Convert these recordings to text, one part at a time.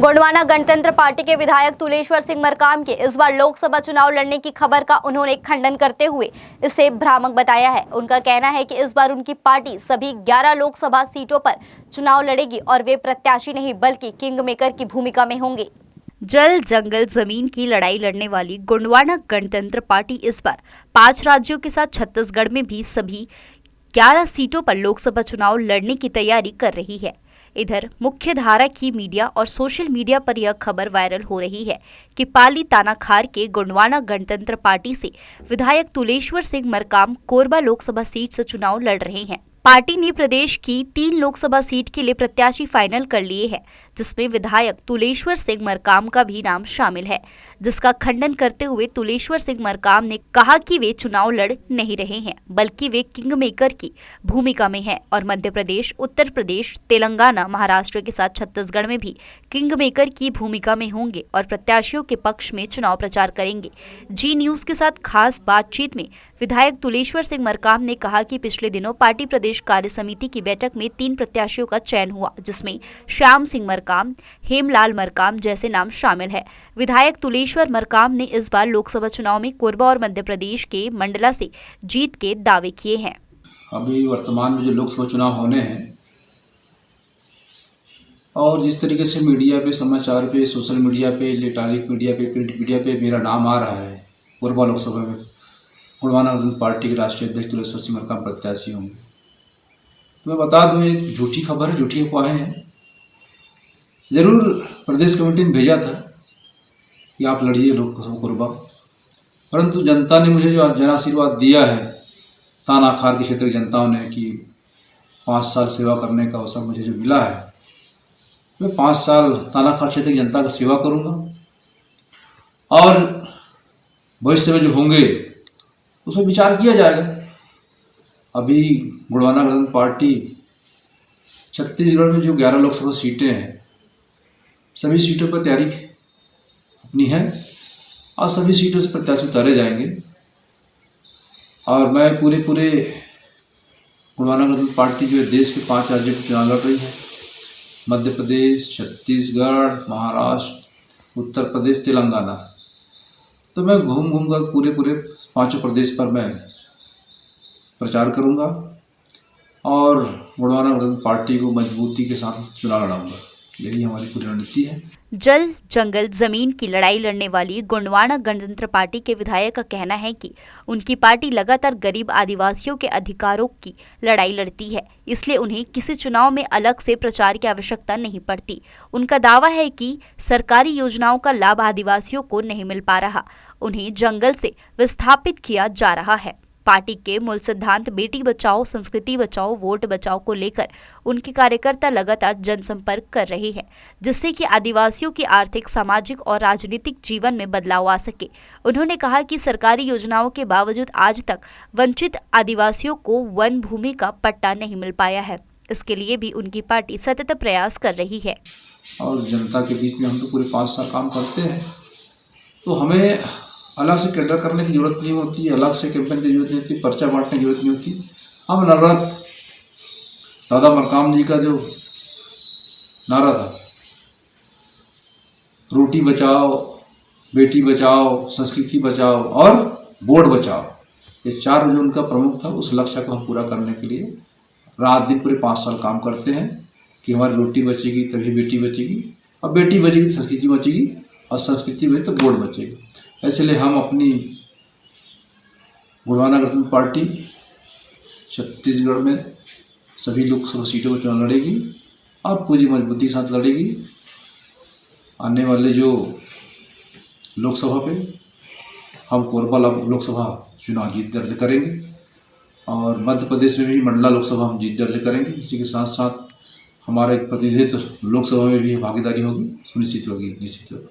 गोंडवाना गणतंत्र पार्टी के विधायक तुलेश्वर सिंह मरकाम के इस बार लोकसभा चुनाव लड़ने की खबर का उन्होंने खंडन करते हुए इसे भ्रामक बताया है। उनका कहना है कि इस बार उनकी पार्टी सभी 11 लोकसभा सीटों पर चुनाव लड़ेगी और वे प्रत्याशी नहीं बल्कि किंग मेकर की भूमिका में होंगे। जल जंगल जमीन की लड़ाई लड़ने वाली गोंडवाना गणतंत्र पार्टी इस बार 5 राज्यों के साथ छत्तीसगढ़ में भी सभी 11 सीटों पर लोकसभा चुनाव लड़ने की तैयारी कर रही है। इधर मुख्य धारा की मीडिया और सोशल मीडिया पर यह खबर वायरल हो रही है कि पाली तानाखार के गोंडवाना गणतंत्र पार्टी से विधायक तुलेश्वर सिंह मरकाम कोरबा लोकसभा सीट से चुनाव लड़ रहे हैं। पार्टी ने प्रदेश की 3 लोकसभा सीट के लिए प्रत्याशी फाइनल कर लिए हैं, जिसमें विधायक तुलेश्वर सिंह मरकाम का भी नाम शामिल है, जिसका खंडन करते हुए तुलेश्वर सिंह मरकाम ने कहा कि वे चुनाव लड़ नहीं रहे हैं बल्कि वे किंग मेकर की भूमिका में हैं और मध्य प्रदेश, उत्तर प्रदेश, तेलंगाना, महाराष्ट्र के साथ छत्तीसगढ़ में भी किंग मेकर की भूमिका में होंगे और प्रत्याशियों के पक्ष में चुनाव प्रचार करेंगे। जी न्यूज के साथ खास बातचीत में विधायक तुलेश्वर सिंह मरकाम ने कहा कि पिछले दिनों पार्टी प्रदेश कार्य समिति की बैठक में 3 प्रत्याशियों का चयन हुआ, जिसमें श्याम सिंह मरकाम, हेमलाल मरकाम जैसे नाम शामिल है। विधायक तुलेश्वर मरकाम ने इस बार लोकसभा चुनाव में कोरबा और मध्य प्रदेश के मंडला से जीत के दावे किए हैं। अभी वर्तमान में जो लोकसभा चुनाव होने हैं और जिस तरीके से मीडिया पे, समाचार पे, सोशल मीडिया पे, इलेक्ट्रॉनिक मीडिया पे, प्रिंट मीडिया पे मेरा नाम आ रहा है, कोरबा लोकसभा में गोंडवाना गणतंत्र पार्टी के राष्ट्रीय अध्यक्ष तुलेश्वर सिंह मरकाम प्रत्याशी होंगे। तो मैं बता दूं, एक झूठी खबर है, झूठी अफवाहें हैं। जरूर प्रदेश कमेटी ने भेजा था कि आप लड़िए लोकसभा कोरबा, परंतु जनता ने मुझे जो जन आशीर्वाद दिया है, तानाखार की क्षेत्र की जनताओं ने, कि 5 साल सेवा करने का अवसर मुझे जो मिला है, मैं 5 साल तानाखार क्षेत्र की जनता की सेवा करूंगा और भविष्य में जो होंगे उसमें विचार किया जाएगा। अभी गोंडवाना गणतंत्र पार्टी छत्तीसगढ़ में जो 11 लोकसभा सीटें हैं, सभी सीटों पर तैयारी अपनी है और सभी सीटों से प्रत्याशी उतारे जाएंगे और मैं पूरे गोंडवाना गणतंत्र पार्टी जो है देश के 5 राज्यों में चुनाव लड़ रही है, मध्य प्रदेश, छत्तीसगढ़, महाराष्ट्र, उत्तर प्रदेश, तेलंगाना। तो मैं घूम कर पूरे 5 प्रदेश पर मैं प्रचार करूंगा और गोंडवाना गणतंत्र पार्टी को मजबूती के साथ चुनाव लड़ाऊंगा। यही हमारी पूरी रणनीति है। जल जंगल जमीन की लड़ाई लड़ने वाली गोंडवाना गणतंत्र पार्टी के विधायक का कहना है कि उनकी पार्टी लगातार गरीब आदिवासियों के अधिकारों की लड़ाई लड़ती है, इसलिए उन्हें किसी चुनाव में अलग से प्रचार की आवश्यकता नहीं पड़ती। उनका दावा है कि सरकारी योजनाओं का लाभ आदिवासियों को नहीं मिल पा रहा, उन्हें जंगल से विस्थापित किया जा रहा है। पार्टी के मूल सिद्धांत बेटी बचाओ, संस्कृति बचाओ, वोट बचाओ को लेकर उनके कार्यकर्ता लगातार जनसंपर्क कर रहे हैं, जिससे कि आदिवासियों की आर्थिक, सामाजिक और राजनीतिक जीवन में बदलाव आ सके। उन्होंने कहा कि सरकारी योजनाओं के बावजूद आज तक वंचित आदिवासियों को वन भूमि का पट्टा नहीं मिल पाया है। इसके लिए भी उनकी पार्टी सतत प्रयास कर रही है और जनता के बीच में हम तो पूरे 5 साल काम करते हैं, तो हमें अलग से कैडर करने की जरूरत नहीं होती, अलग से कैंपेन की जरूरत नहीं होती, पर्चा बांटने की जरूरत नहीं होती। हम नवरत दादा मरकाम जी का जो नारा था, रोटी बचाओ, बेटी बचाओ, संस्कृति बचाओ और वोट बचाओ, ये 4 जो उनका प्रमुख था, उस लक्ष्य को हम पूरा करने के लिए रात दिन पूरे 5 साल काम करते हैं कि हमारी रोटी बचेगी तभी बेटी बचेगी, और बेटी बचेगी तो संस्कृति बचेगी, और संस्कृति बचेगी तो वोट बचेगी। इसलिए हम अपनी गोंडवाना गणतंत्र पार्टी छत्तीसगढ़ में सभी लोकसभा सीटों पर चुनाव लड़ेगी और पूरी मजबूती के साथ लड़ेगी। आने वाले जो लोकसभा पे हम कोरबा लोकसभा चुनाव जीत दर्ज करेंगे और मध्य प्रदेश में भी मंडला लोकसभा हम जीत दर्ज करेंगे। इसी के साथ साथ हमारा एक प्रतिनिधित्व लोकसभा में भी भागीदारी होगी, सुनिश्चित होगी, निश्चित होगी।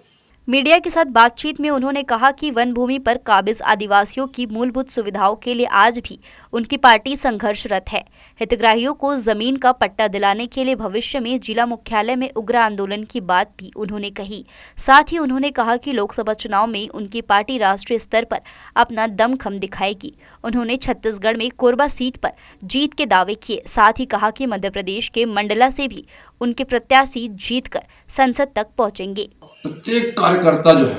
मीडिया के साथ बातचीत में उन्होंने कहा कि वन भूमि पर काबिज आदिवासियों की मूलभूत सुविधाओं के लिए आज भी उनकी पार्टी संघर्षरत है। हितग्राहियों को जमीन का पट्टा दिलाने के लिए भविष्य में जिला मुख्यालय में उग्र आंदोलन की बात भी उन्होंने कही। साथ ही उन्होंने कहा कि लोकसभा चुनाव में उनकी पार्टी राष्ट्रीय स्तर पर अपना दमखम दिखाएगी। उन्होंने छत्तीसगढ़ में कोरबा सीट पर जीत के दावे किए। साथ ही कहा कि मध्य प्रदेश के मंडला से भी उनके प्रत्याशी जीतकर संसद तक पहुंचेंगे। प्रत्येक कार्यकर्ता जो है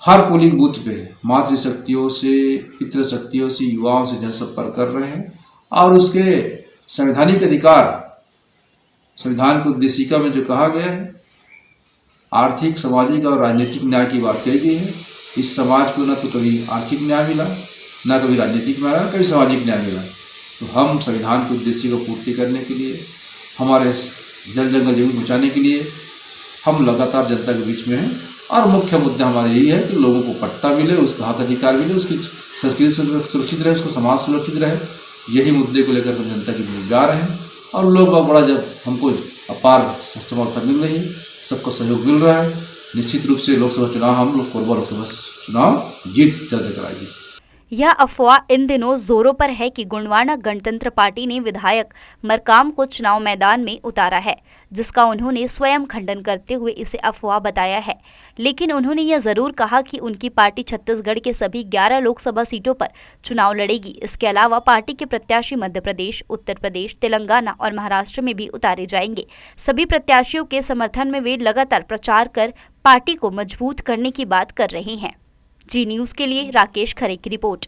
हर पोलिंग बूथ पे मातृशक्तियों से, पितृ शक्तियों से, युवाओं से जनसंपर्क कर रहे हैं और उसके संवैधानिक अधिकार, संविधान की उद्देशिका में जो कहा गया है, आर्थिक, सामाजिक और राजनीतिक न्याय की बात कही गई है। इस समाज को न तो कभी आर्थिक न्याय मिला, न कभी राजनीतिक न्याय, न कभी सामाजिक न्याय मिला। तो हम संविधान की उद्देश्य को पूर्ति करने के लिए, हमारे जल जंगल जमीन बचाने के लिए हम लगातार जनता के बीच में हैं और मुख्य मुद्दा हमारा यही है कि लोगों को पट्टा मिले, उसका हक अधिकार मिले, उसकी संस्कृति सुरक्षित रहे, उसका समाज सुरक्षित रहे। यही मुद्दे को लेकर हम जनता के बीच जा रहे हैं और लोग का बड़ा जब हमको अपार समर्थन मिल रही है, सबका सहयोग मिल रहा है। निश्चित रूप से लोकसभा चुनाव हम लोग कोरबा लोकसभा चुनाव जीत जल्द कराएगी। यह अफवाह इन दिनों जोरों पर है कि गोंडवाना गणतंत्र पार्टी ने विधायक मरकाम को चुनाव मैदान में उतारा है, जिसका उन्होंने स्वयं खंडन करते हुए इसे अफवाह बताया है। लेकिन उन्होंने यह जरूर कहा कि उनकी पार्टी छत्तीसगढ़ के सभी 11 लोकसभा सीटों पर चुनाव लड़ेगी। इसके अलावा पार्टी के प्रत्याशी मध्य प्रदेश, उत्तर प्रदेश, तेलंगाना और महाराष्ट्र में भी उतारे जाएंगे। सभी प्रत्याशियों के समर्थन में वे लगातार प्रचार कर पार्टी को मजबूत करने की बात कर रहे हैं। जी न्यूज़ के लिए राकेश खरे की रिपोर्ट।